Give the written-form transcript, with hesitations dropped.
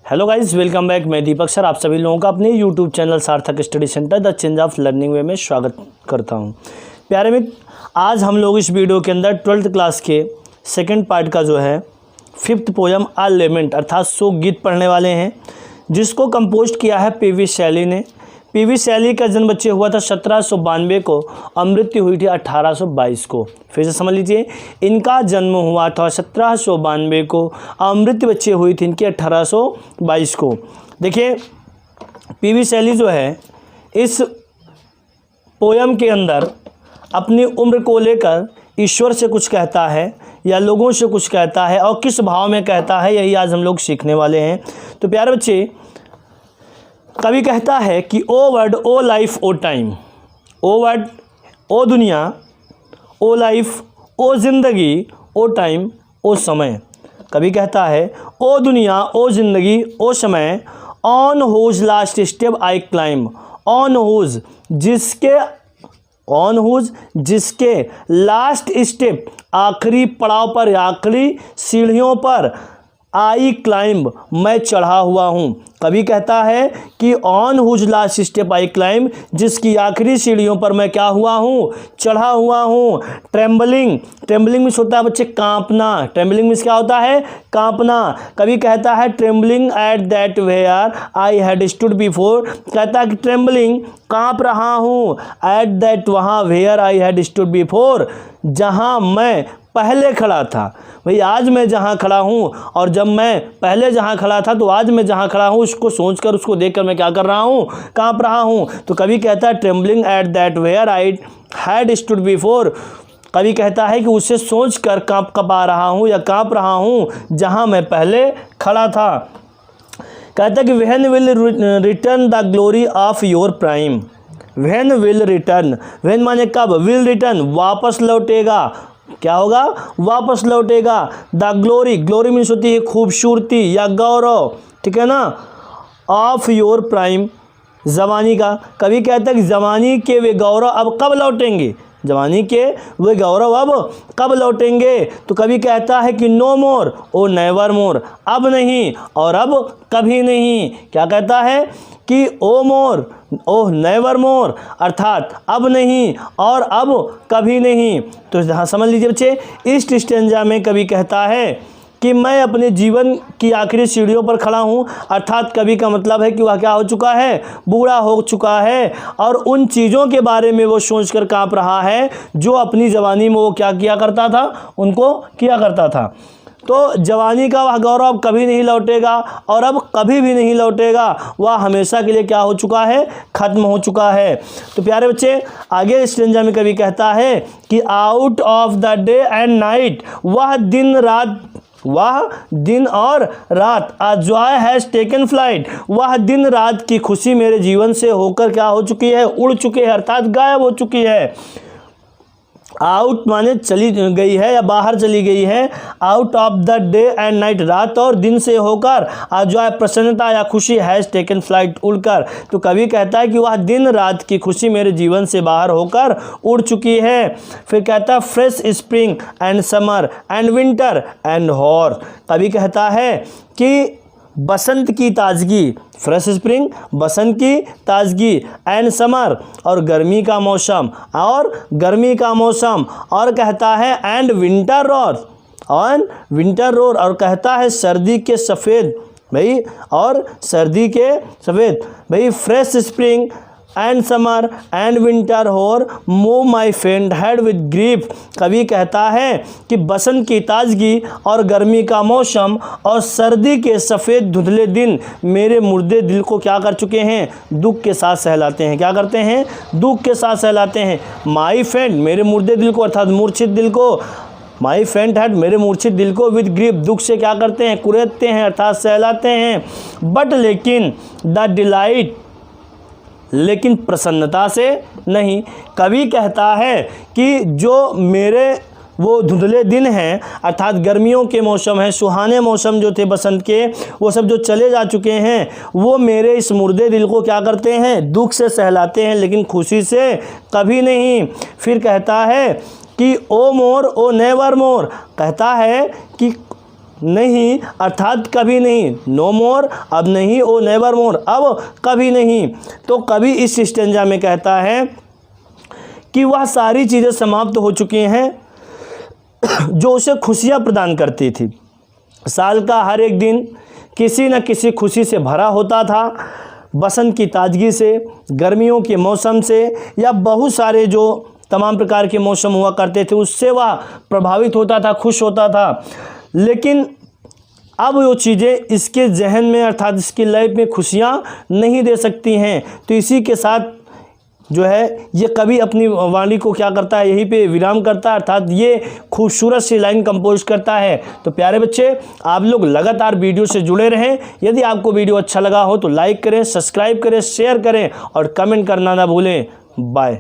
Hello guys, welcome back. मैं दीपक sir आप सभी लोगों का अपने YouTube channel Sarthak study centre the change of learning way में स्वागत करता हूं। प्यारे मित्र, आज हम लोग इस वीडियो के अंदर 12th क्लास के सेकंड पार्ट का जो है 5th पोयम आ लेमेंट अर्थात शोक गीत पढ़ने वाले हैं, जिसको कंपोज किया है पी वी शैली ने। पी वी शैली का जन्म बच्चे हुआ था 1792 को और मृत्यु हुई थी 1822 को। फिर से समझ लीजिए, इनका जन्म हुआ था 1792 को और मृत्यु बच्चे हुई थी इनकी 1822 को। देखिए, पी वी शैली जो है इस पोयम के अंदर अपनी उम्र को लेकर ईश्वर से कुछ कहता है या लोगों से कुछ कहता है और किस भाव में कहता है, यही आज हम लोग सीखने वाले हैं। तो प्यारे बच्चे, कवि कहता है कि ओ वर्ड ओ लाइफ ओ टाइम, ओ वर्ड ओ दुनिया, ओ लाइफ ओ जिंदगी, ओ टाइम ओ समय। कवि कहता है ओ दुनिया ओ जिंदगी ओ समय, on whose last step I climb, on whose जिसके लास्ट स्टेप आखिरी पड़ाव पर, आखिरी सीढ़ियों पर आई क्लाइंब मैं चढ़ा हुआ हूँ। कवि कहता है कि on whose last step I climb, जिसकी आखिरी सीढ़ियों पर मैं क्या हुआ हूँ, चढ़ा हुआ हूँ। ट्रेम्बलिंग, ट्रेम्बलिंग मीन्स होता है बच्चे कांपना, ट्रेम्बलिंग मीन्स क्या होता है, कांपना। कवि कहता है trembling at that where I had stood before, कहता है कि ट्रेम्बलिंग कांप रहा हूँ, एट दैट वहाँ where I had stood before, जहाँ मैं पहले खड़ा था। भाई आज मैं जहाँ खड़ा हूँ और जब मैं पहले जहाँ खड़ा था तो आज मैं जहाँ खड़ा हूँ उसको सोचकर, उसको देखकर मैं क्या कर रहा हूँ, कांप रहा हूँ। तो कवि कहता है trembling at that where I had stood before, कवि कहता है कि उसे सोचकर कँपा रहा हूँ या कांप रहा हूँ जहाँ मैं पहले खड़ा था। कहता है कि when will return the glory of your prime, when will return, when माने कब, विल रिटर्न वापस लौटेगा, क्या होगा, वापस लौटेगा। द ग्लोरी, ग्लोरी मीन्स होती है खूबसूरती या गौरव, ठीक है ना, ऑफ योर प्राइम जवानी का। कभी कहता है कि जवानी के वे गौरव अब कब लौटेंगे, जवानी के वे गौरव अब कब लौटेंगे। तो कभी कहता है कि नो मोर ओ नेवर मोर, अब नहीं और अब कभी नहीं। क्या कहता है कि ओ मोर ओह नेवर मोर, अर्थात अब नहीं और अब कभी नहीं। तो यहाँ समझ लीजिए बच्चे, इस स्टेंजा में कवि कहता है कि मैं अपने जीवन की आखिरी सीढ़ियों पर खड़ा हूँ, अर्थात कवि का मतलब है कि वह क्या हो चुका है, बूढ़ा हो चुका है और उन चीज़ों के बारे में वो सोचकर काँप रहा है जो अपनी जवानी में वो क्या किया करता था, उनको किया करता था। तो जवानी का वह गौरव कभी नहीं लौटेगा और अब कभी भी नहीं लौटेगा, वह हमेशा के लिए क्या हो चुका है, खत्म हो चुका है। तो प्यारे बच्चे, आगे स्टेंजा में कवि कहता है कि out of the day and night, वह दिन और रात, आ जॉय हैज़ टेकन फ्लाइट, वह दिन रात की खुशी मेरे जीवन से होकर क्या हो चुकी है, उड़ चुकी है, अर्थात गायब हो चुकी है। आउट माने चली गई है या बाहर चली गई है, out of the day and night, रात और दिन से होकर, आज जो है प्रसन्नता या खुशी, हैज़ टेकन फ्लाइट उड़कर। तो कवि कहता है कि वह दिन रात की खुशी मेरे जीवन से बाहर होकर उड़ चुकी है। फिर कहता है fresh spring and summer and winter and hoar, कवि कहता है कि बसंत की ताजगी, फ्रेश स्प्रिंग बसंत की ताजगी, एंड समर और गर्मी का मौसम, और गर्मी का मौसम, और कहता है एंड विंटर रोर, और कहता है सर्दी के सफ़ेद, भाई और सर्दी के सफ़ेद, भाई fresh spring and summer and winter होर मूव माई फेंट हेड विद ग्रीफ। कवि कहता है कि बसंत की ताजगी और गर्मी का मौसम और सर्दी के सफ़ेद धुंधले दिन मेरे मुर्दे दिल को क्या कर चुके हैं, दुख के साथ सहलाते हैं। क्या करते हैं, दुख के साथ सहलाते हैं। माई फेंट मेरे मुर्दे दिल को, अर्थात मूर्छित दिल को, माई फेंट हेड मेरे मूर्छित दिल को, विद ग्रीफ दुख से क्या करते हैं, कुरेदते हैं अर्थात सहलाते हैं। बट लेकिन द डिलाइट, लेकिन प्रसन्नता से नहीं। कवि कहता है कि जो मेरे वो धुंधले दिन हैं, अर्थात गर्मियों के मौसम हैं, सुहाने मौसम जो थे बसंत के, वो सब जो चले जा चुके हैं, वो मेरे इस मुर्दे दिल को क्या करते हैं, दुख से सहलाते हैं, लेकिन खुशी से कभी नहीं। फिर कहता है कि ओ मोर ओ नेवर मोर, कहता है कि नहीं अर्थात कभी नहीं, नो मोर अब नहीं, ओ नेवर मोर अब कभी नहीं। तो कवि इस स्टेंजा में कहता है कि वह सारी चीज़ें समाप्त हो चुकी हैं जो उसे खुशियाँ प्रदान करती थी। साल का हर एक दिन किसी न किसी खुशी से भरा होता था, बसंत की ताजगी से, गर्मियों के मौसम से, या बहुत सारे जो तमाम प्रकार के मौसम हुआ करते थे उससे वह प्रभावित होता था, खुश होता था। लेकिन अब वो चीज़ें इसके जहन में अर्थात इसकी लाइफ में खुशियाँ नहीं दे सकती हैं। तो इसी के साथ जो है ये कवि अपनी वाणी को क्या करता है, यहीं पे विराम करता है, अर्थात ये खूबसूरत सी लाइन कंपोज करता है। तो प्यारे बच्चे, आप लोग लगातार वीडियो से जुड़े रहें। यदि आपको वीडियो अच्छा लगा हो तो लाइक करें, सब्सक्राइब करें, शेयर करें और कमेंट करना ना भूलें। बाय।